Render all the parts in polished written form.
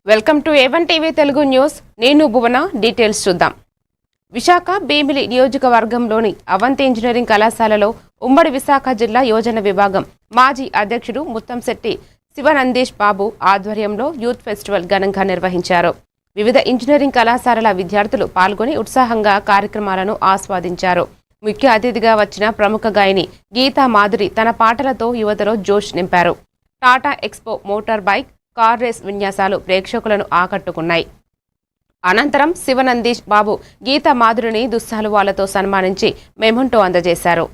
Welcome to A1 TV Telugu news. నేను భువన. Details చూద్దాం. విశాఖ భీమిలి నియోజకవర్గంలోని అవంతి ఇంజనీరింగ్ కళాశాలలో ఉమ్మడి విశాఖ జిల్లా యోజన విభాగం మాజీ అధ్యక్షుడు ముత్తంశెట్టి శివనందీష్ బాబు ఆధ్వర్యంలో యూత్ ఫెస్టివల్ ఘనంగా నిర్వహించారు. వివిధ ఇంజనీరింగ్ కళాశాలల విద్యార్థులు పాల్గొని ఉత్సాహంగా కార్యక్రమాలను ఆస్వాదించారు. ముఖ్య అతిథిగా వచ్చిన ప్రముఖ గాయని గీతా మాధురి తన పాటలతో యువతలో జోష్ నింపారు. Tata Expo motor bike car race విన్యాసాలు ప్రేక్షకులను ఆకట్టుకున్నాయి. అనంతరం శివనందీష్ బాబు గీతా మాధురిని దుస్సాలువాలతో సన్మానించి మెమొంటో అందజేశారు.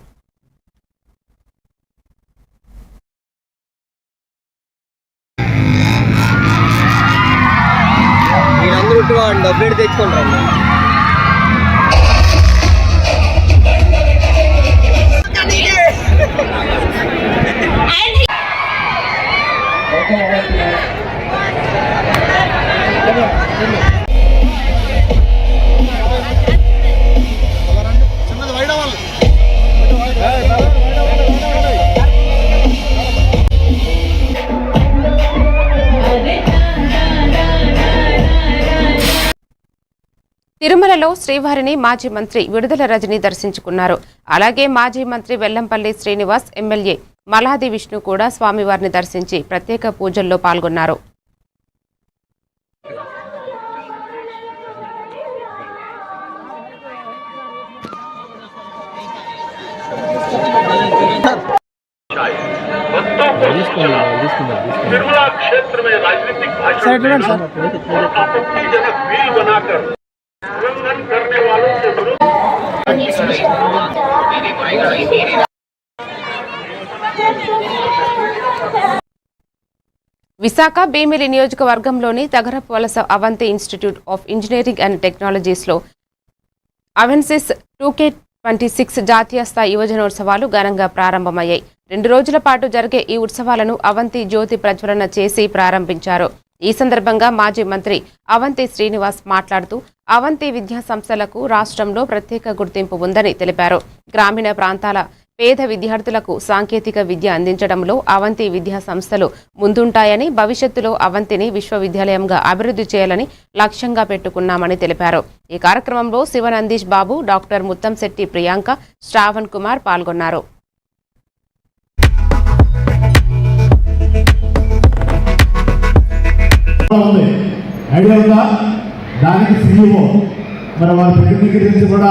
తిరుమలలో శ్రీవారిని మాజీ మంత్రి విడుదల రజని దర్శించుకున్నారు. అలాగే మాజీ మంత్రి వెల్లంపల్లి శ్రీనివాస్, ఎమ్మెల్యే మలాది విష్ణు కూడా స్వామివారిని దర్శించి ప్రత్యేక పూజల్లో పాల్గొన్నారు. విశాఖ భీమిలి నియోజకవర్గంలోని Tagarapu Valasa Avanthi institute of engineering and టెక్నాలజీస్లో అవెన్సిస్ 2K26 జాతీయ స్థాయి యువజనోత్సవాలు ఘనంగా ప్రారంభమయ్యాయి. 2 రోజుల పాటు జరిగే ఈ ఉత్సవాలను అవంతి జ్యోతి ప్రజ్వలన చేసి ప్రారంభించారు. ఈ సందర్భంగా మాజీ మంత్రి అవంతి శ్రీనివాస్ మాట్లాడుతూ అవంతి విద్యా సంస్థలకు రాష్ట్రంలో ప్రత్యేక గుర్తింపు ఉందని తెలిపారు. గ్రామీణ ప్రాంతాల పేద విద్యార్థులకు సాంకేతిక విద్య అందించడంలో అవంతి విద్యా సంస్థలు ముందుంటాయని, భవిష్యత్తులో అవంతిని విశ్వవిద్యాలయంగా అభివృద్ధి చేయాలని లక్ష్యంగా పెట్టుకున్నామని తెలిపారు. ఈ కార్యక్రమంలో శివనందీష్ బాబు, డాక్టర్ ముత్తంశెట్టి ప్రియాంక, శ్రావణ్ కుమార్ పాల్గొన్నారు. దానికి CEO మరి వారి ప్రతి గురించి కూడా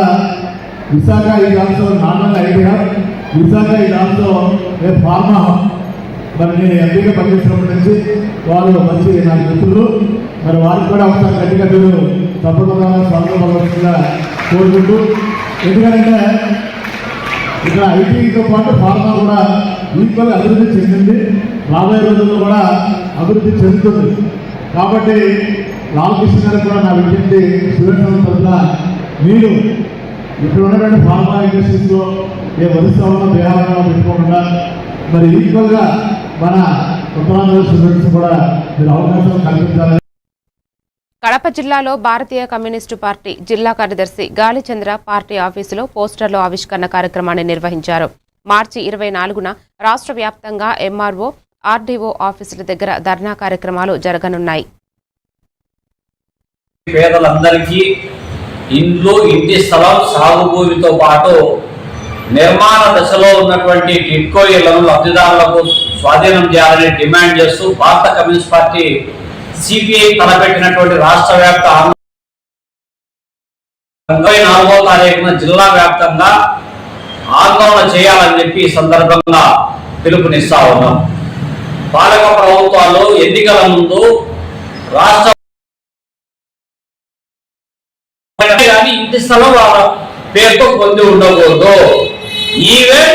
విశాఖ ఈ ఆల్సో నార్మల్ ఐడియా. విశాఖ ఈ ఆల్సో ఏ ఫార్మా. మరి నేను ఎంపీగా పనిచేసినప్పటి నుంచి వాళ్ళు మంచి నా మిత్రులు. మరి వారికి కూడా ఒకసారి గట్టిగా మీరు తప్పకుండా స్వాగతంగా కోరుకుంటూ, ఎందుకంటే ఇక్కడ ఐటీతో పాటు ఫార్మా కూడా ఈక్వల్ అభివృద్ధి చెందింది, రాబోయే రోజుల్లో కూడా అభివృద్ధి చెందుతుంది. కాబట్టి లాల్కృష్ణ గారికి కూడా నా విజ్ఞప్తి, స్టూడెంట్స్ తరఫున మీరు ఇక్కడ ఉన్నటువంటి ఫార్మా ఇండస్ట్రీస్లో ఏ వరుసలో బీహారంలో పెట్టుకోకుండా మరి ఈక్వల్గా మన ఉత్తరాంధ్ర స్టూడెంట్స్ కూడా మీరు అవకాశం కల్పించాలని. కడప జిల్లాలో భారతీయ కమ్యూనిస్టు పార్టీ జిల్లా కార్యదర్శి గాలిచంద్ర పార్టీ ఆఫీసులో పోస్టర్ల ఆవిష్కరణ కార్యక్రమాన్ని నిర్వహించారు. మార్చి 24న రాష్ట్ర వ్యాప్తంగా MRO, RDO ఆఫీసుల దగ్గర ధర్నా కార్యక్రమాలు జరగనున్నాయి. పేదలందరికీ ఇండ్లు, ఇంటి స్థలం, సాగు భూమితో పాటు నిర్మాణ దశలో ఉన్నటువంటి టిడ్కో ఇళ్లను లబ్ధిదారులకు స్వాధీనం చేయాలని డిమాండ్ చేస్తూ భారత కమ్యూనిస్ట్ పార్టీ CPI తలపెట్టినటువంటి రాష్ట్ర వ్యాప్త 24వ తారీఖున జిల్లా వ్యాప్తంగా ఆందోళన చేయాలని చెప్పి ఈ సందర్భంగా పిలుపునిస్తా ఉన్నాం. పాలక ప్రభుత్వాలు ఎన్నికల ముందు రాష్ట్ర కానీ ఇంటి స్థలం వాళ్ళ పేరుతో పొంది ఉండకూడదు. ఈవెన్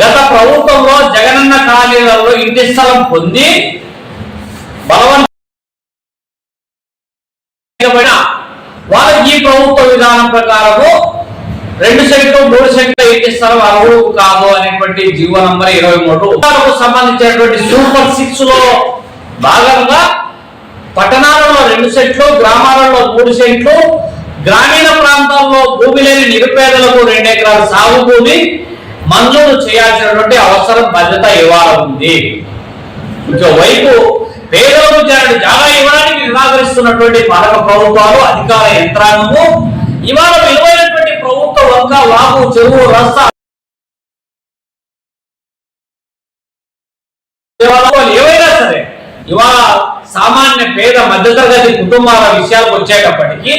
గత ప్రభుత్వంలో జగనన్న కాలనీలలో ఇంటి స్థలం పొంది బలవంతంగా వాళ్ళకి ఈ ప్రభుత్వ విధానం ప్రకారము 2 సెంట్లు 3 సెంట్ల ఇంటి స్థలం అర్హులు కాదు అనేటువంటి జీవో నంబర్ 23 సంబంధించినటువంటి సూపర్ 6 లో భాగంగా పట్టణాలలో 2 సెంట్లు, గ్రామాలలో 3 సెంట్లు, గ్రామీణ ప్రాంతాల్లో భూమి లేని నిరుపేదలకు 2 ఎకరాల సాగు భూమి మంజూరు చేయాల్సినటువంటి అవసరం, బాధ్యత ఇవ్వాల ఉంది. ఇంకోవైపు పేదలకు జాగా ఇవ్వడానికి నిరాకరిస్తున్నటువంటి పాలక ప్రభుత్వాలు, అధికార యంత్రాంగము ఇవాళ విలువైనటువంటి ప్రభుత్వ వంక, వాగు, చెరువు, రస్తా ఏవైనా సరే ఇవాళ సామాన్య పేద మధ్యతరగతి కుటుంబాల విషయాలకు వచ్చేటప్పటికీ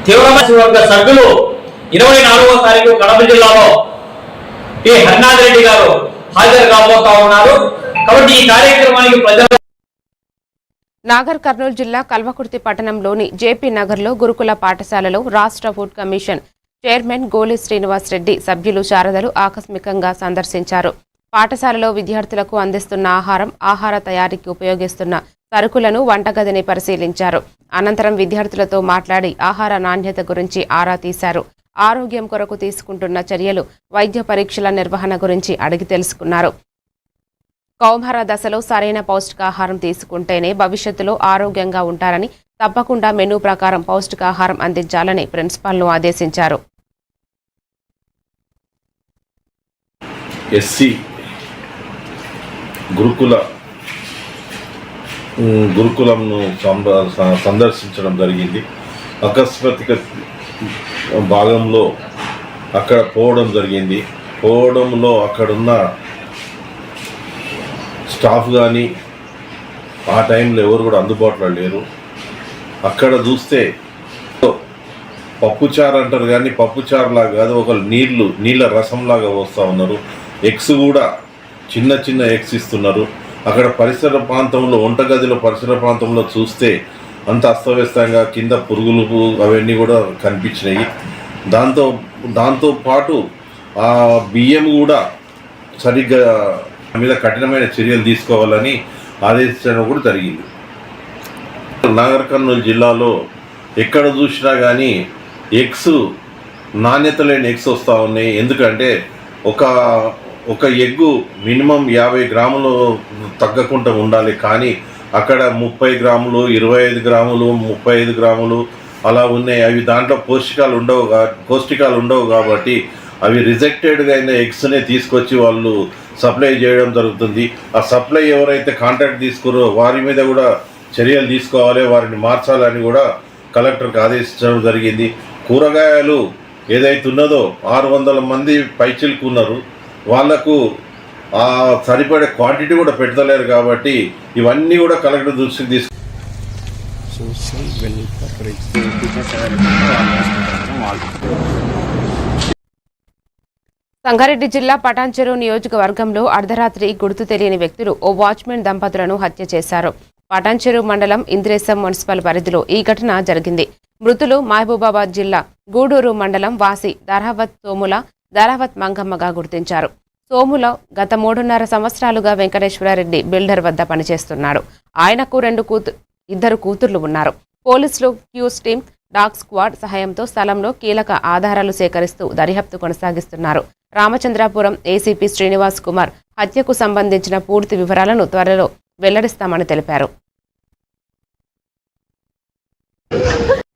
తీవ్రమైన వర్గ సభ్యులు 24వ తారీఖు కడప జిల్లాలో టి హరినాథ్ రెడ్డి గారు హాజరు కాబోతా ఉన్నారు. కాబట్టి ఈ కార్యక్రమానికి ప్రజలు నాగర్ కర్నూలు జిల్లా కల్వకుర్తి పట్టణంలోని జేపీ నగర్లో గురుకుల పాఠశాలలో రాష్ట్ర ఫుడ్ కమిషన్ చైర్మన్ గోలి శ్రీనివాస్ రెడ్డి సభ్యులు శారదలు ఆకస్మికంగా సందర్శించారు. పాఠశాలలో విద్యార్థులకు అందిస్తున్న ఆహార తయారీకి ఉపయోగిస్తున్న సరుకులను వంటగదిని పరిశీలించారు. అనంతరం విద్యార్థులతో మాట్లాడి ఆహార నాణ్యత గురించి ఆరా తీశారు. ఆరోగ్యం కొరకు తీసుకుంటున్న చర్యలు, వైద్య పరీక్షల నిర్వహణ గురించి అడిగి తెలుసుకున్నారు. కౌమార దశలో సరైన పౌష్టికాహారం తీసుకుంటేనే భవిష్యత్తులో ఆరోగ్యంగా ఉంటారని, తప్పకుండా మెనూ ప్రకారం పౌష్టికాహారం అందించాలని ప్రిన్సిపాల్ను ఆదేశించారు. ఎస్సీ గురుకులంను సందర్శించడం జరిగింది. అకస్మాత్తుగా భాగంలో అక్కడ పోవడం జరిగింది. పోవడంలో అక్కడున్న స్టాఫ్ కానీ ఆ టైంలో ఎవరు కూడా అందుబాటులో లేరు. అక్కడ చూస్తే పప్పుచారు అంటారు కానీ పప్పుచారులాగా కాదు, ఒక నీళ్ళ రసంలాగా వస్తూ ఉన్నారు. ఎగ్స్ కూడా చిన్న చిన్న ఎగ్స్ ఇస్తున్నారు. అక్కడ పరిసర ప్రాంతంలో, వంటగదిలో పరిసర ప్రాంతంలో చూస్తే అంత అస్తవ్యస్తంగా కింద పురుగులు అవన్నీ కూడా కనిపించినాయి. దాంతో పాటు ఆ బియ్యం కూడా సరిగ్గా మీద కఠినమైన చర్యలు తీసుకోవాలని ఆదేశించడం కూడా జరిగింది. నాగర్ కర్నూలు జిల్లాలో ఎక్కడ చూసినా కానీ ఎగ్స్ నాణ్యత లేని ఎగ్స్ వస్తూ ఉన్నాయి. ఎందుకంటే ఒక ఎగ్గు మినిమం 50 గ్రాములు తగ్గకుండా ఉండాలి, కానీ అక్కడ 30 గ్రాములు, 25 గ్రాములు, 35 గ్రాములు అలా ఉన్నాయి. అవి దాంట్లో పౌష్టికాలు ఉండవు కాబట్టి అవి రిజెక్టెడ్గా అయిన ఎగ్స్నే తీసుకొచ్చి వాళ్ళు సప్లై చేయడం జరుగుతుంది. ఆ సప్లై ఎవరైతే కాంట్రాక్ట్ తీసుకురో వారి మీద కూడా చర్యలు తీసుకోవాలి, వారిని మార్చాలని కూడా కలెక్టర్కి ఆదేశించడం జరిగింది. కూరగాయలు ఏదైతే ఉన్నదో 600 మంది పైచిలుకున్నారు, వాళ్లకు ఆ సరిపడే క్వాంటిటీ కూడా పెట్టలేరు. కాబట్టి ఇవన్నీ కూడా కలెక్టర్ దృష్టికి సంగారెడ్డి జిల్లా పటాన్చెరు నియోజకవర్గంలో అర్ధరాత్రి గుర్తు తెలియని వ్యక్తులు ఓ వాచ్మెన్ దంపతులను హత్య చేశారు. పటాన్చెరు మండలం ఇంద్రేశం మున్సిపల్ పరిధిలో ఈ ఘటన జరిగింది. మృతులు మహబూబాబాద్ జిల్లా గూడూరు మండలం వాసి ధరావత్ మంగమ్మగా గుర్తించారు. సోముల గత 3.5 సంవత్సరాలుగా వెంకటేశ్వరారెడ్డి బిల్డర్ వద్ద పనిచేస్తున్నాడు. ఆయనకు 2 కూతుర్లు ఉన్నారు. పోలీసులు, క్యూస్ టీం, డాగ్ స్క్వాడ్ సహాయంతో స్థలంలో కీలక ఆధారాలు సేకరిస్తూ దర్యాప్తు కొనసాగిస్తున్నారు. రామచంద్రాపురం ఏసీపీ శ్రీనివాస్ కుమార్ హత్యకు సంబంధించిన పూర్తి వివరాలను త్వరలో వెల్లడిస్తామని తెలిపారు.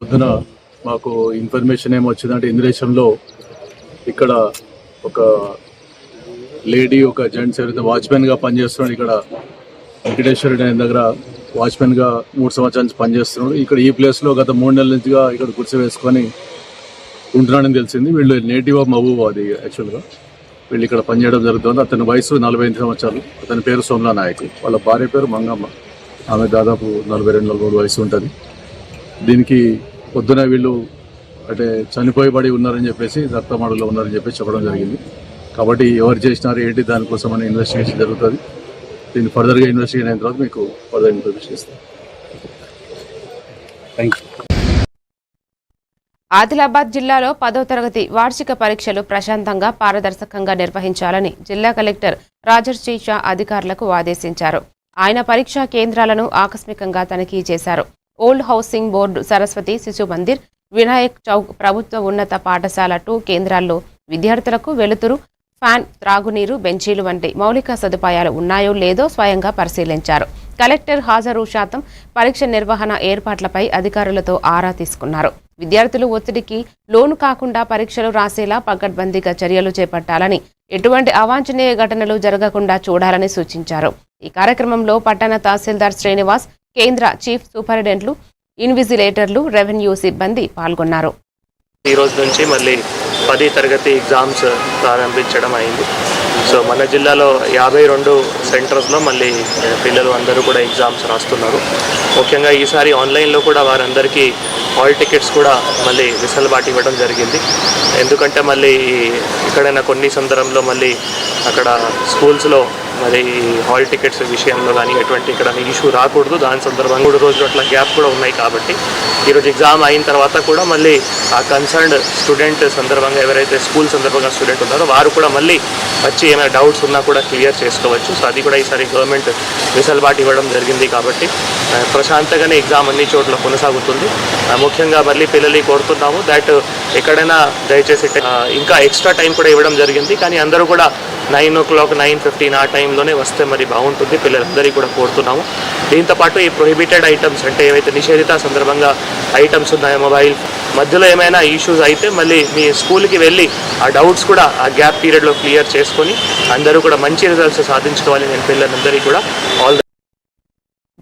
పొద్దున మాకు ఇన్ఫర్మేషన్ ఏమొచ్చిందంటే ఇంద్రేశంలో ఇక్కడ ఒక లేడీ, ఒక జెంట్స్ ఎవరైతే వాచ్మెన్గా పనిచేస్తున్నాడు, ఇక్కడ వెంకటేశ్వరుడు ఆయన దగ్గర వాచ్మెన్గా 3 సంవత్సరాల నుంచి పనిచేస్తున్నాడు. ఇక్కడ ఈ ప్లేస్లో గత 3 నెలల నుంచిగా ఇక్కడ గుడిసె వేసుకొని ఉంటున్నాడని తెలిసింది. వీళ్ళు నేటివ్ ఆఫ్ మహబూబాబాద్. యాక్చువల్గా వీళ్ళు ఇక్కడ పనిచేయడం జరుగుతుంది. అతని వయసు 48 సంవత్సరాలు. అతని పేరు సోమలా నాయక్. వాళ్ళ భార్య పేరు మంగమ్మ. ఆమె దాదాపు 42-43 వయసు ఉంటుంది. దీనికి పొద్దున వీళ్ళు అంటే చనిపోయబడి ఉన్నారని చెప్పేసి, రక్తమాడులో ఉన్నారని చెప్పేసి చెప్పడం జరిగింది. కాబట్టి ఎవరు చేసినారు ఏంటి దానికోసం అనే ఇన్వెస్టిగేషన్ జరుగుతుంది. దీన్ని ఫర్దర్గా ఇన్వెస్టిగేషన్ అయిన తర్వాత మీకు ఫర్దర్ ఇన్ఫర్మేషన్ ఇస్తాం. Thank you. ఆదిలాబాద్ జిల్లాలో 10వ తరగతి వార్షిక పరీక్షలు ప్రశాంతంగా, పారదర్శకంగా నిర్వహించాలని జిల్లా కలెక్టర్ రాజర్షి షా అధికారులకు ఆదేశించారు. ఆయన పరీక్షా కేంద్రాలను ఆకస్మికంగా తనిఖీ చేశారు. ఓల్డ్ హౌసింగ్ బోర్డు, సరస్వతి శిశు మందిర్, వినాయక్ చౌక్ ప్రభుత్వ ఉన్నత పాఠశాల 2 కేంద్రాల్లో విద్యార్థులకు వెలుతురు, ఫ్యాన్, త్రాగునీరు, బెంచీలు వంటి మౌలిక సదుపాయాలు ఉన్నాయో లేదో స్వయంగా పరిశీలించారు. కలెక్టర్ హాజరు శాతం, పరీక్ష నిర్వహణ ఏర్పాట్లపై అధికారులతో ఆరా తీసుకున్నారు. విద్యార్థులు ఒత్తిడికి లోను కాకుండా పరీక్షలు రాసేలా పకడ్బందీగా చర్యలు చేపట్టాలని, ఎటువంటి అవాంఛనీయ ఘటనలు జరగకుండా చూడాలని సూచించారు. ఈ కార్యక్రమంలో పట్టణ తహసీల్దార్ శ్రీనివాస్, కేంద్ర చీఫ్ సూపరింటెండెంట్లు, ఇన్విజిలేటర్లు, రెవెన్యూ సిబ్బంది పాల్గొన్నారు. ఈ రోజు నుంచి మళ్ళీ 10వ తరగతి ఎగ్జామ్స్ ప్రారంభించడం అయింది. సో మన జిల్లాలో 52 సెంటర్స్లో మళ్ళీ పిల్లలు అందరూ కూడా ఎగ్జామ్స్ రాస్తున్నారు. ముఖ్యంగా ఈసారి ఆన్లైన్లో కూడా వారందరికీ హాల్ టికెట్స్ కూడా మళ్ళీ వెసులుబాటు ఇవ్వడం జరిగింది. ఎందుకంటే మళ్ళీ ఎక్కడైనా కొన్ని సందర్భంలో మళ్ళీ అక్కడ స్కూల్స్లో మరి హాల్ టికెట్స్ విషయంలో కానీ ఎటువంటి ఇక్కడ ఇష్యూ రాకూడదు. దాని సందర్భంగా 3 రోజులు అట్లా గ్యాప్ కూడా ఉన్నాయి. కాబట్టి ఈరోజు ఎగ్జామ్ అయిన తర్వాత కూడా మళ్ళీ ఆ కన్సర్న్డ్ స్టూడెంట్ సందర్భంగా ఎవరైతే స్కూల్ సందర్భంగా స్టూడెంట్ ఉన్నారో వారు కూడా మళ్ళీ వచ్చి ఏమైనా డౌట్స్ ఉన్నా కూడా క్లియర్ చేసుకోవచ్చు. సో అది కూడా ఈసారి గవర్నమెంట్ వెసులుబాటు ఇవ్వడం జరిగింది. కాబట్టి ప్రశాంతంగానే ఎగ్జామ్ అన్ని చోట్ల కొనసాగుతుంది. ముఖ్యంగా మళ్ళీ పిల్లల్ని కోరుతున్నాము దట్ ఎక్కడైనా దయచేసి ఇంకా ఎక్స్ట్రా టైం కూడా ఇవ్వడం జరిగింది. కానీ అందరూ కూడా 9 o'clock 9:15 ఆ టైంలోనే వస్తే మరి బాగుంటుంది. పిల్లలందరికీ కూడా కోరుతున్నాము. దీంతోపాటు ఈ ప్రొహిబిటెడ్ ఐటమ్స్ అంటే ఏవైతే నిషేధిత సందర్భంగా ఐటమ్స్ ఉన్నాయో మొబైల్ మధ్యలో ఏమైనా ఇష్యూస్ అయితే మళ్ళీ మీ స్కూల్కి వెళ్ళి ఆ డౌట్స్ కూడా ఆ గ్యాప్ పీరియడ్లో క్లియర్ చేసుకొని అందరూ కూడా మంచి రిజల్ట్స్ సాధించుకోవాలి. నేను పిల్లలందరికీ కూడా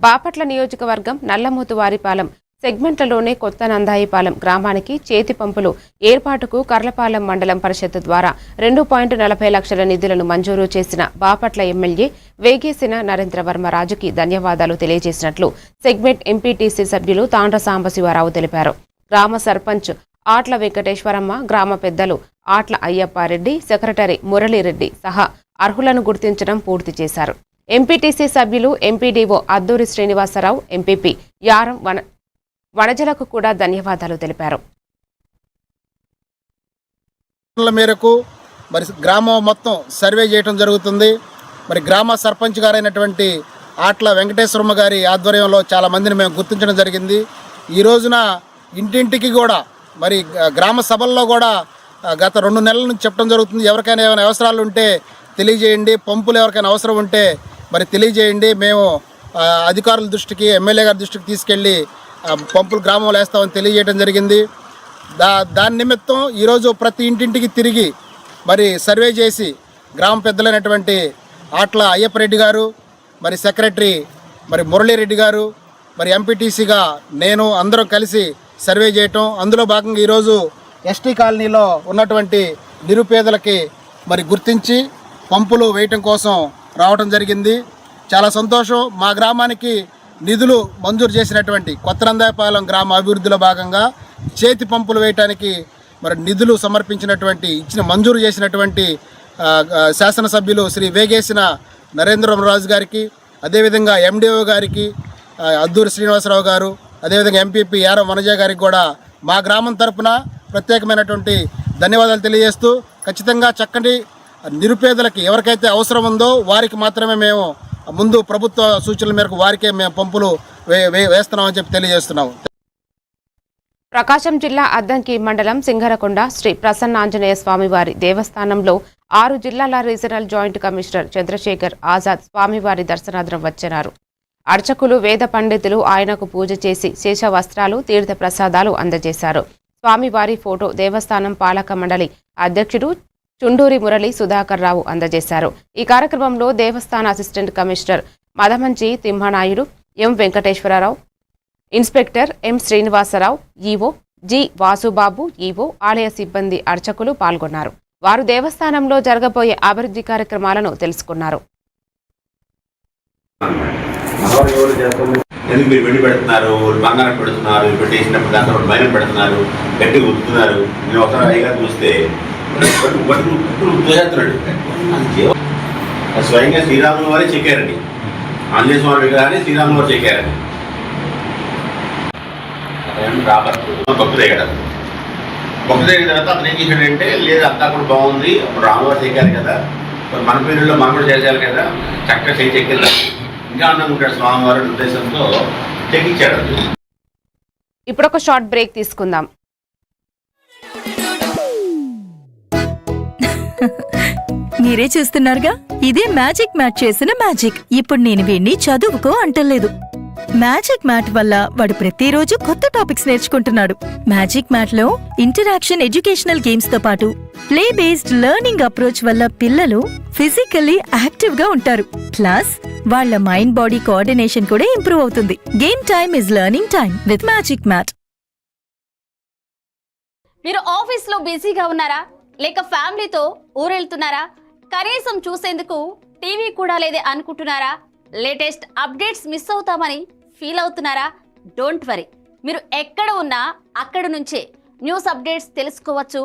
బాపట్ల నియోజకవర్గం నల్లమోతువారిపాలెం సెగ్మెంట్లలోనే కొత్త నందాయిపాలెం గ్రామానికి చేతి పంపులు ఏర్పాటుకు కర్లపాలెం మండలం పరిషత్ ద్వారా 2.40 లక్షల నిధులను మంజూరు చేసిన బాపట్ల ఎమ్మెల్యే వేగేసిన నరేంద్రవర్మరాజుకి ధన్యవాదాలు తెలియజేసినట్లు సెగ్మెంట్ ఎంపీటీసీ సభ్యులు తాండ్ర సాంబశివరావు తెలిపారు. గ్రామ సర్పంచ్ ఆట్ల వెంకటేశ్వరమ్మ, గ్రామ పెద్దలు ఆట్ల అయ్యప్పారెడ్డి, సెక్రటరీ మురళీరెడ్డి సహా అర్హులను గుర్తించడం పూర్తి చేశారు. ఎంపీటీసీ సభ్యులు ఎంపీడీఓ అద్దూరి శ్రీనివాసరావు, ఎంపీపీ యారం వనజలకు కూడా ధన్యవాదాలు తెలిపారు. మేరకు మరి గ్రామం మొత్తం సర్వే చేయడం జరుగుతుంది. మరి గ్రామ సర్పంచ్ గారైనటువంటి ఆట్ల వెంకటేశ్వరమ్మ గారి ఆధ్వర్యంలో చాలా మందిని మేము గుర్తించడం జరిగింది. ఈ రోజున ఇంటింటికి కూడా మరి గ్రామ సభల్లో కూడా గత 2 నెలల నుంచి చెప్పడం జరుగుతుంది. ఎవరికైనా ఏమైనా అవసరాలు ఉంటే తెలియజేయండి, పంపులు ఎవరికైనా అవసరం ఉంటే మరి తెలియజేయండి, మేము అధికారుల దృష్టికి ఎమ్మెల్యే గారి దృష్టికి తీసుకెళ్ళి పంపులు గ్రామంలో వేస్తామని తెలియజేయడం జరిగింది. దాని నిమిత్తం ఈరోజు ప్రతి ఇంటింటికి తిరిగి మరి సర్వే చేసి గ్రామ పెద్దలైనటువంటి ఆట్ల అయ్యప్పరెడ్డి గారు, మరి సెక్రటరీ మరి మురళీరెడ్డి గారు, మరి ఎంపీటీసీగా నేను అందరం కలిసి సర్వే చేయటం. అందులో భాగంగా ఈరోజు ఎస్టీ కాలనీలో ఉన్నటువంటి నిరుపేదలకి మరి గుర్తించి పంపులు వేయటం కోసం రావటం జరిగింది. చాలా సంతోషం. మా గ్రామానికి నిధులు మంజూరు చేసినటువంటి కొత్త నందాయపాలెం గ్రామ అభివృద్ధిలో భాగంగా చేతి పంపులు వేయటానికి మరి నిధులు సమర్పించినటువంటి మంజూరు చేసినటువంటి శాసనసభ్యులు శ్రీ వేగేసిన నరేంద్రరాజు గారికి, అదేవిధంగా ఎండిఓ గారికి అద్దూరి శ్రీనివాసరావు గారు, అదేవిధంగా ఎంపీపీ యారం వనజ గారికి కూడా మా గ్రామం తరపున ప్రత్యేకమైనటువంటి ధన్యవాదాలు తెలియజేస్తూ, ఖచ్చితంగా చక్కటి నిరుపేదలకి ఎవరికైతే అవసరం ఉందో వారికి మాత్రమే మేము ముందు ప్రభుత్వ సూచనల మేరకు వారికే మేము పంపులు వేస్తున్నామని చెప్పి తెలియజేస్తున్నాము. ప్రకాశం జిల్లా అద్దంకి మండలం సింగరకొండ శ్రీ ప్రసన్నాంజనేయ స్వామివారి దేవస్థానంలో 6 జిల్లాల regional joint commissioner Chandrasekhar Azad స్వామివారి దర్శనార్థం వచ్చారు. అర్చకులు, వేద పండితులు ఆయనకు పూజ చేసి శేష వస్త్రాలు, తీర్థ ప్రసాదాలు అందజేశారు. స్వామివారి ఫోటో దేవస్థానం పాలక మండలి అధ్యక్షుడు చుండూరి మురళి సుధాకర్ రావు అందజేశారు. ఈ కార్యక్రమంలో దేవస్థాన assistant commissioner Madamanchi Timmanaidu, M Venkateswararao, inspector M Srinivasarao, EO G Vasubabu, EO, ఆలయ సిబ్బంది, అర్చకులు పాల్గొన్నారు. వారు దేవస్థానంలో జరగబోయే అభివృద్ధి కార్యక్రమాలను తెలుసుకున్నారు. ఎందుకు మీరు వెండి పెడుతున్నారు, బంగారం పెడుతున్నారు, పెట్టేసినప్పుడు దాంతో మైనం పెడుతున్నారు, గట్టి గుర్తున్నారు. నేను ఒకసారి అయ్యగా చూస్తే చేస్తున్నాడు. స్వయంగా శ్రీరాముల వారే చెక్కారండి. ఆంజనేయ స్వామి విగ్రహాన్ని శ్రీరాముల వారు చెక్కారండి. భక్తులు ఎగడారు. భక్తులు ఎగిన తర్వాత అతను ఏం చేశాడంటే, లేదు అంతా కూడా బాగుంది, అప్పుడు రాములవారు చెక్కారు కదా, మన పేరులో మనం కూడా చేసేయాలి కదా, చక్కగా చెక్కిద్దాం, ఇంకా అన్నం ఉంటాడు స్వామివారి ఉద్దేశంతో చెక్కిచ్చాడు. ఇప్పుడు ఒక షార్ట్ బ్రేక్ తీసుకుందాం. మీరే చూస్తున్నారుగా, ఇదే మ్యాజిక్ మ్యాచ్ చేసిన మ్యాజిక్. ఇప్పుడు నేను వీణ్ణి చదువుకో అంటలేదు, మ్యాజిక్ మ్యాట్ వల్ల వాడు ప్రతిరోజు కొత్త టాపిక్స్ నేర్చుకుంటున్నాడు. మ్యాజిక్ మ్యాట్ లో ఇంటరాక్షన్ ఎడ్యుకేషనల్ గేమ్స్ తో పాటు ప్లే బేస్డ్ లెర్నింగ్ అప్రోచ్ వల్ల పిల్లలు ఫిజికల్లీ యాక్టివ్ గా ఉంటారు. ప్లస్ వాళ్ళ మైండ్ బాడీ కోఆర్డినేషన్ కూడా ఇంప్రూవ్ అవుతుంది. Game time is learning time with magic mat. మీరు ఆఫీస్లో బిజీగా ఉన్నారా, లేక ఫ్యామిలీతో ఊరెళ్తున్నారా, కనీసం చూసేందుకు టీవీ కూడా లేదే అనుకుంటున్నారా, లేటెస్ట్ అప్డేట్స్ మిస్ అవుతామని ఫీల్ అవుతున్నారా? డోంట్ వరీ, మీరు ఎక్కడ ఉన్నా అక్కడ నుంచే న్యూస్ అప్డేట్స్ తెలుసుకోవచ్చు.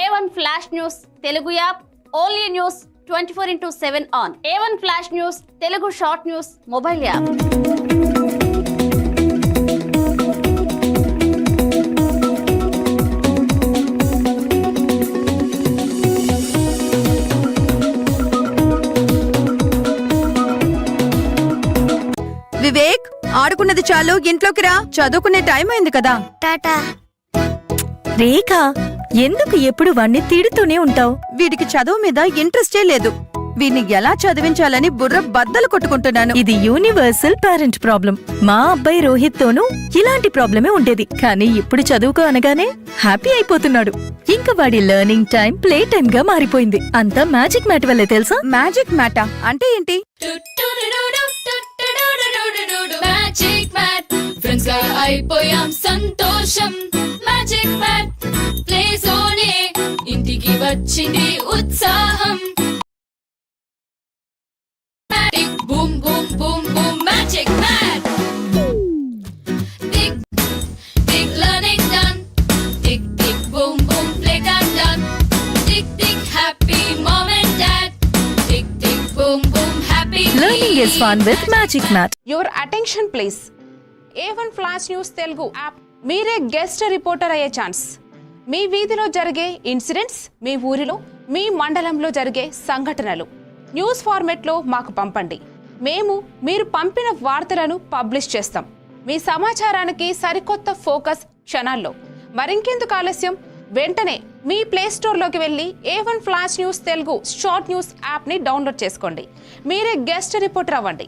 A1 flash news Telugu app, only news 24/7 on. A1 flash news Telugu short news mobile app. Vivek, ఆడుకున్నది చాలు, ఇంట్లోకి రా. చదువుకునే టైం అయింది కదా. టాటా. రేఖ, ఎందుకు ఎప్పుడు వాణ్ణి తిడుతూనే ఉంటావు? వీడికి చదువు మీద ఇంట్రెస్టే లేదు. వీడిని ఎలా చదివించాలని బుర్ర బద్దలు కొట్టుకుంటున్నాను. ఇది యూనివర్సల్ పేరెంట్ ప్రాబ్లం. మా అబ్బాయి రోహిత్ తోనూ ఇలాంటి ప్రాబ్లమే ఉండేది. కానీ ఇప్పుడు చదువుకో అనగానే హ్యాపీ అయిపోతున్నాడు. ఇంకా వాడి లెర్నింగ్ టైం ప్లే టైం గా మారిపోయింది. అంతా మ్యాజిక్ మ్యాట్ వల్లే తెలుసా? మ్యాజిక్ మ్యాటా అంటే ఏంటి? మ్యాజిక్ మ్యాట్ ఫ్రెండ్స్ గా అయిపోయాం సంతోషం. మ్యాజిక్ మ్యాట్ ప్లే జోనే ఇంటికి వచ్చింది ఉత్సాహం. Boom boom boom boom magic mat. Tick tick learning done. Tick tick boom boom play time done. Tick tick happy mom and dad. Tick tick boom boom happy learning is fun with magic mat. Your attention please. A1 flash news Telugu app. మీరే guest reporter అయ్యే chance. మీ వీధిలో జరిగే incidents, మీ ఊరిలో, మీ మండలంలో జరిగే సంఘటనలు news ఫార్మెట్లో మాకు పంపండి. మేము మీరు పంపిన వార్తలను పబ్లిష్ చేస్తాం. మీ సమాచారానికి సరికొత్త ఫోకస్ క్షణాల్లో. మరింకెందుకు ఆలస్యం? వెంటనే మీ ప్లే స్టోర్లోకి వెళ్ళి A1 flash news Telugu short news యాప్ని డౌన్లోడ్ చేసుకోండి. మీరే గెస్ట్ రిపోర్టర్ అవ్వండి.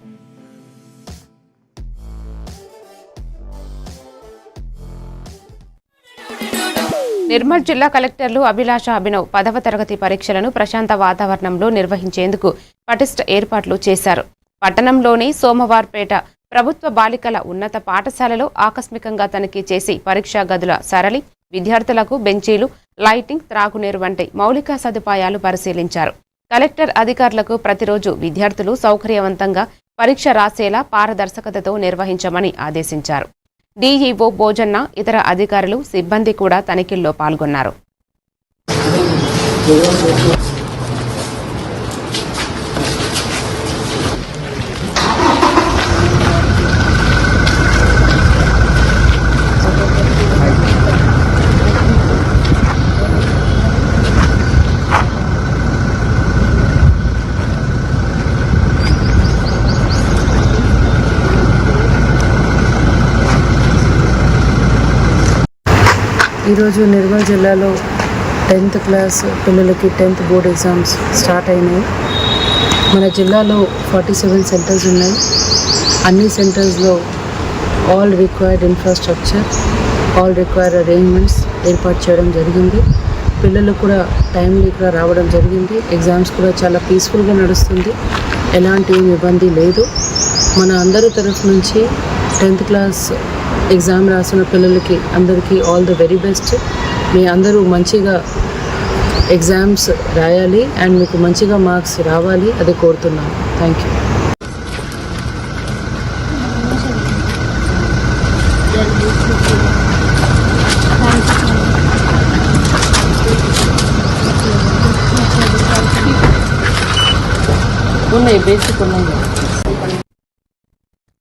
నిర్మల్ జిల్లా కలెక్టర్లు అభిలాష అభినవ్ 10వ తరగతి పరీక్షలను ప్రశాంత వాతావరణంలో నిర్వహించేందుకు పటిష్ట ఏర్పాట్లు చేశారు. పట్టణంలోని సోమవార్పేట ప్రభుత్వ బాలికల ఉన్నత పాఠశాలలో ఆకస్మికంగా తనిఖీ చేసి పరీక్షా గదుల సరళి, విద్యార్థులకు బెంచీలు, లైటింగ్, త్రాగునీరు వంటి మౌలిక సదుపాయాలు పరిశీలించారు. కలెక్టర్ అధికారులకు ప్రతిరోజు విద్యార్థులు సౌకర్యవంతంగా పరీక్ష రాసేలా పారదర్శకతతో నిర్వహించమని ఆదేశించారు. డీఈఓ భోజన్న, ఇతర అధికారులు, సిబ్బంది కూడా తనిఖీల్లో పాల్గొన్నారు. ఈరోజు నిర్మల్ జిల్లాలో 10th క్లాస్ పిల్లలకి 10th బోర్డ్ ఎగ్జామ్స్ స్టార్ట్ అయినాయి. మన జిల్లాలో 47 సెంటర్స్ ఉన్నాయి. అన్ని సెంటర్స్లో all required infrastructure, all required arrangements ఏర్పాటు చేయడం జరిగింది. పిల్లలు కూడా టైంలీగా రావడం జరిగింది. ఎగ్జామ్స్ కూడా చాలా పీస్ఫుల్గా నడుస్తుంది. ఎలాంటి ఇబ్బంది లేదు. మన అందరి తరఫు నుంచి 10th క్లాస్ ఎగ్జామ్ రాసిన పిల్లలకి అందరికీ ఆల్ ద వెరీ బెస్ట్. మీ అందరూ మంచిగా ఎగ్జామ్స్ రాయాలి అండ్ మీకు మంచిగా మార్క్స్ రావాలి, అది కోరుతున్నాను. Thank you.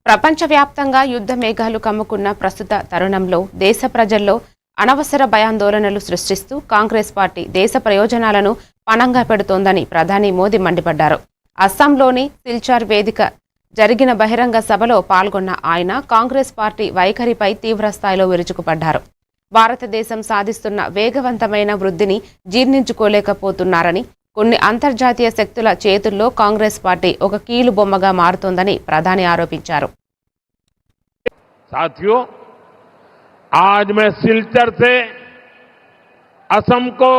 ప్రపంచవ్యాప్తంగా యుద్ధ మేఘాలు కమ్ముకున్న ప్రస్తుత తరుణంలో దేశ ప్రజల్లో అనవసర భయాందోళనలు సృష్టిస్తూ కాంగ్రెస్ పార్టీ దేశ ప్రయోజనాలను పణంగా పెడుతోందని ప్రధాని మోదీ మండిపడ్డారు. అస్సాంలోని సిల్చార్ వేదిక జరిగిన బహిరంగ సభలో పాల్గొన్న ఆయన కాంగ్రెస్ పార్టీ వైఖరిపై తీవ్రస్థాయిలో విరుచుకుపడ్డారు. భారతదేశం సాధిస్తున్న వేగవంతమైన వృద్ధిని జీర్ణించుకోలేకపోతున్నారని, కొన్ని అంతర్జాతీయ శక్తుల చేతుల్లో కాంగ్రెస్ పార్టీ ఒక కీలుబొమ్మగా మారుతోందని ప్రధాని ఆరోపించారు. साथियों, आज मैं सिलचर से असम को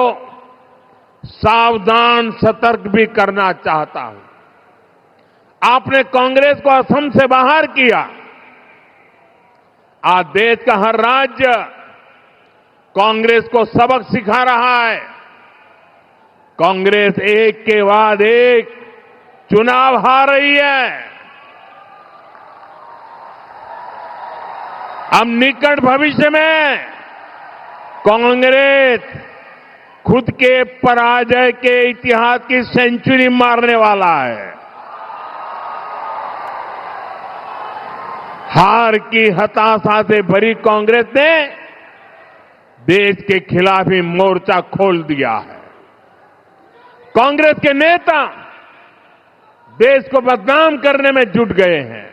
सावधान सतर्क भी करना चाहता हूं। आपने कांग्रेस को असम से बाहर किया। आज देश का हर राज्य कांग्रेस को सबक सिखा रहा है। कांग्रेस एक के बाद एक चुनाव हार रही है। अब निकट भविष्य में कांग्रेस खुद के पराजय के इतिहास की सेंचुरी मारने वाला है। हार की हताशा से भरी कांग्रेस ने देश के खिलाफ ही मोर्चा खोल दिया है। कांग्रेस के नेता देश को बदनाम करने में जुट गए हैं।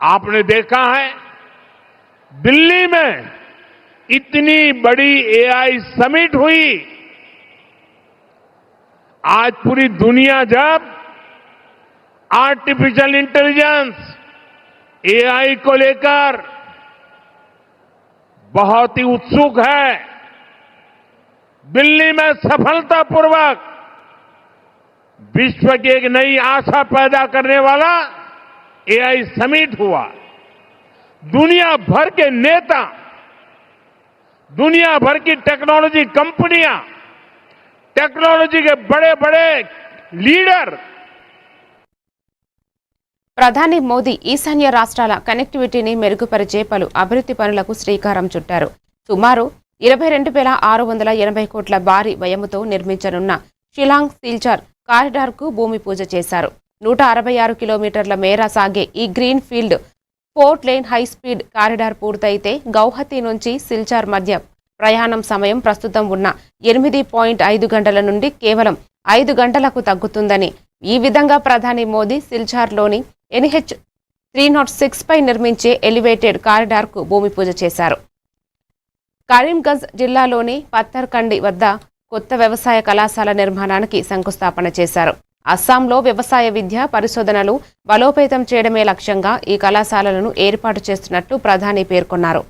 आपने देखा है दिल्ली में इतनी बड़ी एआई समिट हुई। आज पूरी दुनिया जब आर्टिफिशियल इंटेलिजेंस एआई को लेकर बहुत ही उत्सुक है, दिल्ली में सफलतापूर्वक विश्व की एक नई आशा पैदा करने वाला एआई समिट हुआ। दुनिया भर के नेता, दुनिया भर की टेक्नोलॉजी कंपनियां, टेक्नोलॉजी के बड़े बड़े लीडर ప్రధాని మోదీ ఈశాన్య రాష్ట్రాల కనెక్టివిటీని మెరుగుపరిచే పలు అభివృద్ధి పనులకు శ్రీకారం చుట్టారు. సుమారు 22,680 కోట్ల భారీ వ్యయంతో నిర్మించనున్న షిలాంగ్ సిల్చార్ కారిడార్కు భూమి పూజ చేశారు. 166 కిలోమీటర్ల మేర సాగే ఈ green field 4 lane high speed corridor పూర్తయితే గౌహతి నుంచి సిల్చార్ మధ్య ప్రయాణం సమయం ప్రస్తుతం ఉన్న 8.5 గంటల నుండి కేవలం 5 గంటలకు తగ్గుతుందని, ఈ విధంగా ప్రధాని మోదీ సిల్చార్లోని NH 306 పై నిర్మించే ఎలివేటెడ్ కారిడార్కు భూమి పూజ చేశారు. కరీంగంజ్ జిల్లాలోని పత్తర్కండి వద్ద కొత్త వ్యవసాయ కళాశాల నిర్మాణానికి శంకుస్థాపన చేశారు. అస్సాంలో వ్యవసాయ విద్య పరిశోధనలు బలోపేతం చేయడమే లక్ష్యంగా ఈ కళాశాలలను ఏర్పాటు చేస్తున్నట్లు ప్రధాని పేర్కొన్నారు.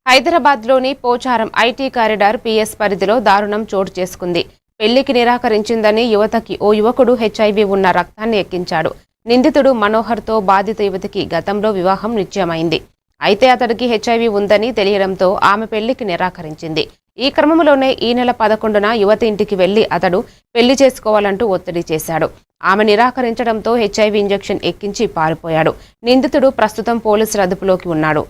హైదరాబాద్లోని పోచారం ఐటీ కారిడార్ పిఎస్ పరిధిలో దారుణం చోటు చేసుకుంది. పెళ్లికి నిరాకరించిందని యువతకి ఓ యువకుడు హెచ్ఐవి ఉన్న రక్తాన్ని ఎక్కించాడు. నిందితుడు మనోహర్తో బాధిత యువతికి గతంలో వివాహం నిశ్చయమైంది. అయితే అతడికి హెచ్ఐవి ఉందని తెలియడంతో ఆమె పెళ్లికి నిరాకరించింది. ఈ క్రమంలోనే ఈ నెల 11న యువతి ఇంటికి వెళ్లి అతడు పెళ్లి చేసుకోవాలంటూ ఒత్తిడి చేశాడు. ఆమె నిరాకరించడంతో హెచ్ఐవి ఇంజెక్షన్ ఎక్కించి పారిపోయాడు. నిందితుడు ప్రస్తుతం పోలీసుల అదుపులోకి ఉన్నాడు.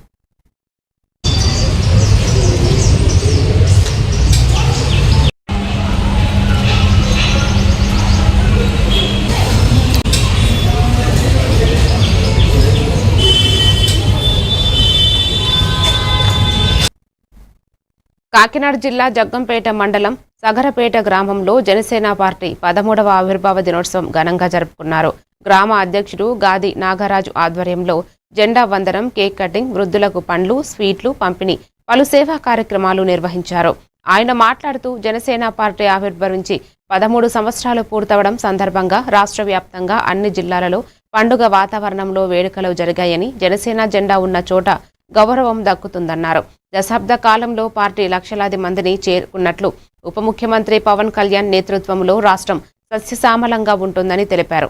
కాకినాడ జిల్లా జగ్గంపేట మండలం సగరపేట గ్రామంలో జనసేన పార్టీ 13వ ఆవిర్భావ దినోత్సవం ఘనంగా జరుపుకున్నారు. గ్రామ అధ్యక్షుడు గాది నాగరాజు ఆధ్వర్యంలో జెండా వందనం, కేక్ కటింగ్, వృద్ధులకు పండ్లు, స్వీట్లు పంపిణీ, పలు సేవా కార్యక్రమాలు నిర్వహించారు. ఆయన మాట్లాడుతూ జనసేన పార్టీ ఆవిర్భవించి 13 సంవత్సరాలు పూర్తవడం సందర్భంగా రాష్ట్ర వ్యాప్తంగా అన్ని జిల్లాలలో పండుగ వాతావరణంలో వేడుకలు జరిగాయని, జనసేన జెండా ఉన్న చోట గౌరవం దక్కుతుందన్నారు. దశాబ్ద కాలంలో పార్టీ లక్షలాది మందిని చేరుకున్నట్లు ఉప ముఖ్యమంత్రి పవన్ కళ్యాణ్ నేతృత్వంలో రాష్ట్రం సస్యశ్యామలంగా ఉంటుందని తెలిపారు.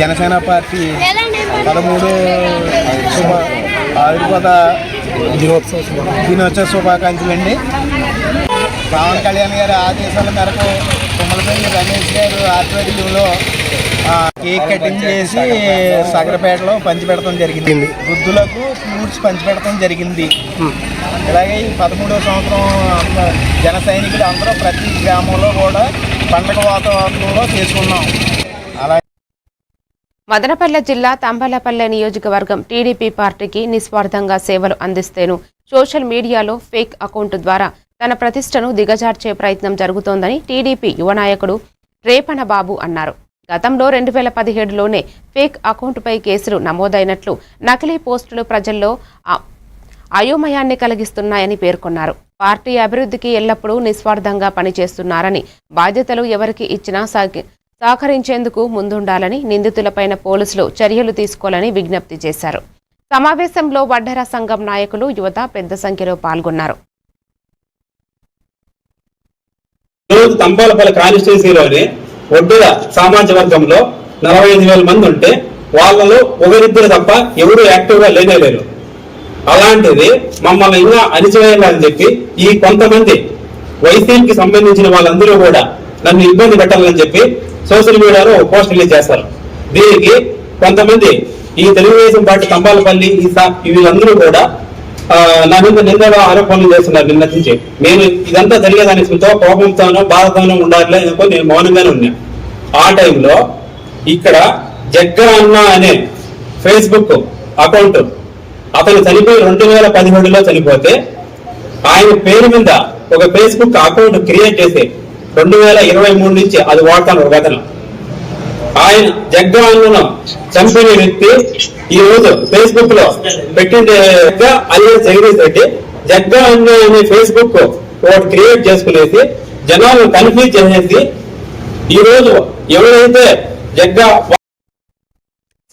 జనసేన పార్టీ 13 ఆవిర్భావ దినోత్సవ శుభాకాంక్షలు అండి. పవన్ కళ్యాణ్ గారి ఆదేశాల మేరకు తుమ్మలపల్లి రమేష్ గారు ఆధ్వర్యంలో కేక్ కటింగ్ చేసి సగరపేటలో పంచిపెడతాం జరిగింది. వృద్ధులకు ఫ్రూట్స్ పంచిపెడతాం జరిగింది. ఇలాగే ఈ 13వ సంవత్సరం జన సైనికులు అందరూ ప్రతి గ్రామంలో కూడా పండుగ వాతావరణంలో చేసుకున్నాం. అలాగే మదనపల్లె జిల్లా తంబలపల్లె నియోజకవర్గం టీడీపీ పార్టీకి నిస్వార్థంగా సేవలు అందిస్తేను సోషల్ మీడియాలో ఫేక్ అకౌంట్ ద్వారా తన ప్రతిష్టను దిగజార్చే ప్రయత్నం జరుగుతోందని టీడీపీ యువ నాయకుడు రేపణ బాబు అన్నారు. గతంలో 2017లోనే ఫేక్ అకౌంట్పై కేసులు నమోదైనట్లు, నకిలీ పోస్టులు ప్రజల్లో అయోమయాన్ని కలిగిస్తున్నాయని పేర్కొన్నారు. పార్టీ అభివృద్ధికి ఎల్లప్పుడూ నిస్వార్థంగా పనిచేస్తున్నారని, బాధ్యతలు ఎవరికి ఇచ్చినా సహకరించేందుకు ముందుండాలని, నిందితులపైన పోలీసులు చర్యలు తీసుకోవాలని విజ్ఞప్తి చేశారు. సమావేశంలో వడ్డెర సంఘం నాయకులు, యువత పెద్ద సంఖ్యలో పాల్గొన్నారు. తంబాలపల్లి కాన్స్టిట్యూన్సీలోని వడ్డెర సామాజిక వర్గంలో 45,000 మంది ఉంటే వాళ్ళలో ఒకరిద్దరు తప్ప ఎవరు యాక్టివ్ గా లేనేలేరు. అలాంటిది మమ్మల్ని ఇంకా అణిచివేయాలని చెప్పి ఈ కొంతమంది వైసీపీకి సంబంధించిన వాళ్ళందరూ కూడా నన్ను ఇబ్బంది పెట్టాలని చెప్పి సోషల్ మీడియాలో పోస్ట్ రిలీజ్ చేస్తారు. దీనికి కొంతమంది ఈ తెలుగుదేశం పార్టీ తంబాలపల్లి వీళ్ళందరూ కూడా నా మీద నిందలో ఆరోపణలు చేస్తున్నారు. నిన్న నుంచి నేను ఇదంతా జరిగేదానికి కోపంతోనో బాధతోనో ఉండాలి అనుకో నేను మౌనంగానే ఉన్నా. ఆ టైంలో ఇక్కడ జగ్గ అన్న అనే ఫేస్బుక్ అకౌంట్ అతను చనిపోయి 2017లో చనిపోతే ఆయన పేరు మీద ఒక ఫేస్బుక్ అకౌంట్ క్రియేట్ చేసి 2023 నుంచి అది వాడతాను ఒక అతను. ఆయన జగ్గ అన్నను చంపిన వ్యక్తి ఈ రోజు ఫేస్బుక్ లో పెట్టిండే జగదీష్ రెడ్డి జగ్గ అన్న అనే ఫేస్బుక్ ఒకటి క్రియేట్ చేసుకునేసి జనాలు కన్ఫ్యూజ్ చేసేసి ఈ రోజు ఎవరైతే జగ్గ.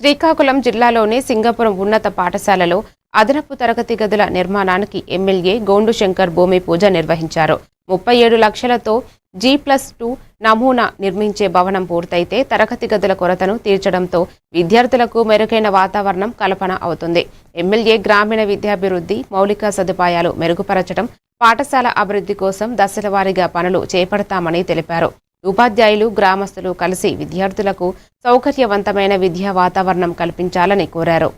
శ్రీకాకుళం జిల్లాలోని సింగపురం ఉన్నత పాఠశాలలో అదనపు తరగతి గదుల నిర్మాణానికి ఎమ్మెల్యే గోండు శంకర్ భూమి పూజ నిర్వహించారు. 37 లక్షలతో G+2 నమూనా నిర్మించే భవనం పూర్తయితే తరగతి గదుల కొరతను తీర్చడంతో విద్యార్థులకు మెరుగైన వాతావరణం కల్పన అవుతుంది. ఎమ్మెల్యే గ్రామీణ విద్యాభివృద్ధి, మౌలిక సదుపాయాలు మెరుగుపరచడం, పాఠశాల అభివృద్ధి కోసం దశలవారీగా పనులు చేపడతామని తెలిపారు. ఉపాధ్యాయులు, గ్రామస్తులు కలిసి విద్యార్థులకు సౌకర్యవంతమైన విద్యా వాతావరణం కల్పించాలని కోరారు.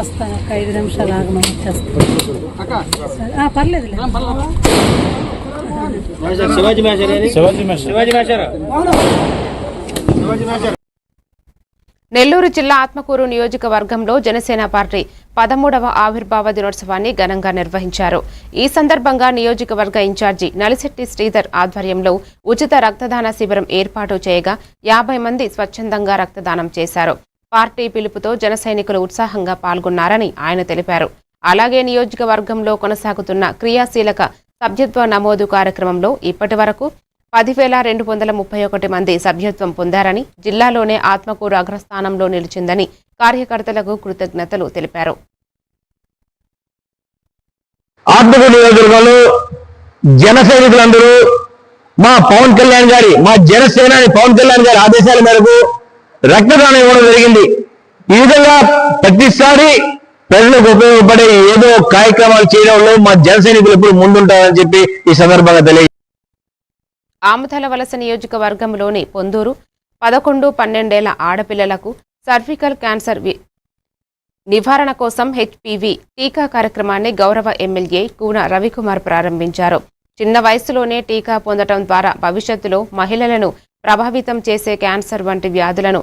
వస్తాను, ఒక 5 నిమిషాలు ఆగమని వచ్చేస్తాను. పర్లేదు. నెల్లూరు జిల్లా ఆత్మకూరు నియోజకవర్గంలో జనసేన పార్టీ 13వ ఆవిర్భావ దినోత్సవాన్ని ఘనంగా నిర్వహించారు. ఈ సందర్భంగా నియోజకవర్గ ఇన్ఛార్జి నలిశెట్టి శ్రీధర్ ఆధ్వర్యంలో ఉచిత రక్తదాన శిబిరం ఏర్పాటు చేయగా 50 మంది స్వచ్ఛందంగా రక్తదానం చేశారు. పార్టీ పిలుపుతో జన సైనికులు ఉత్సాహంగా పాల్గొన్నారని ఆయన తెలిపారు. అలాగే నియోజకవర్గంలో కొనసాగుతున్న క్రియాశీలక సభ్యత్వ నమోదు కార్యక్రమంలో ఇప్పటి వరకు 10,231 మంది సభ్యత్వం పొందారని, జిల్లాలోనే ఆత్మకూరు అగ్రస్థానంలో నిలిచిందని కార్యకర్తలకు కృతజ్ఞతలు తెలిపారు. ఆత్మకూరు నియోజకవర్గంలో జన సైనికులందరూ మా జనసేన పవన్ కళ్యాణ్ గారి ఆదేశాల మేరకు రక్తదానం ఇవ్వడం జరిగింది. ఈ విధంగా ప్రతిసారి ప్రజలకు ఉపయోగపడే ఏదో కార్యక్రమాలు చేయడంలో మా జన సైనికులు ఎప్పుడు ముందుంటారని చెప్పి ఈ సందర్భంగా తెలియ. ఆమతల వలస నియోజకవర్గంలోని పొందూరు 11-12 ఏళ్ల ఆడపిల్లలకు సర్వికల్ క్యాన్సర్ నివారణ కోసం HPV టీకా కార్యక్రమాన్ని గౌరవ ఎమ్మెల్యే కూన రవికుమార్ ప్రారంభించారు. చిన్న వయసులోనే టీకా పొందడం ద్వారా భవిష్యత్తులో మహిళలను ప్రభావితం చేసే క్యాన్సర్ వంటి వ్యాధులను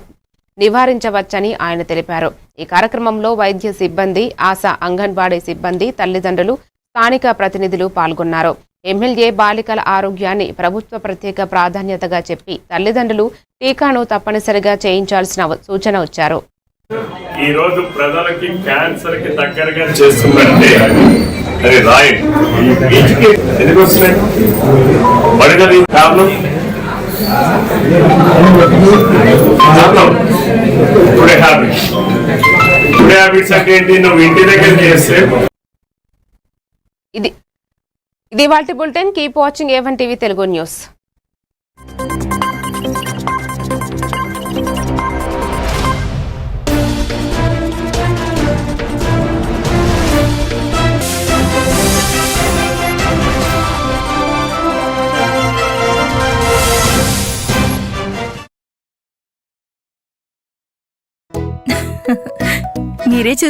నివారించవచ్చని ఆయన తెలిపారు. ఈ కార్యక్రమంలో వైద్య సిబ్బంది, ఆశా అంగన్వాడీ సిబ్బంది, తల్లిదండ్రులు, స్థానిక ప్రతినిధులు పాల్గొన్నారు. ఎమ్మెల్యే బాలికల ఆరోగ్యాన్ని ప్రభుత్వ ప్రత్యేక ప్రాధాన్యతగా చెప్పి తల్లిదండ్రులు టీకాను తప్పనిసరిగా చేయించాల్సిన సూచన ఇచ్చారు. ఈ రోజు ప్రజలకి క్యాన్సర్ కి దగ్గరగా చేస్తుందంటే అది రైట్. ఎందుకు వస్తున్నాయి పడగది కారణం టుడే హ్యాబిట్స్ అంటే ఏంటి? నువ్వు ఇంటి దగ్గర చేస్తే ఇది వాటి bulletin. Keep watching A1 TV Telugu news. మీరే చూస్తారు.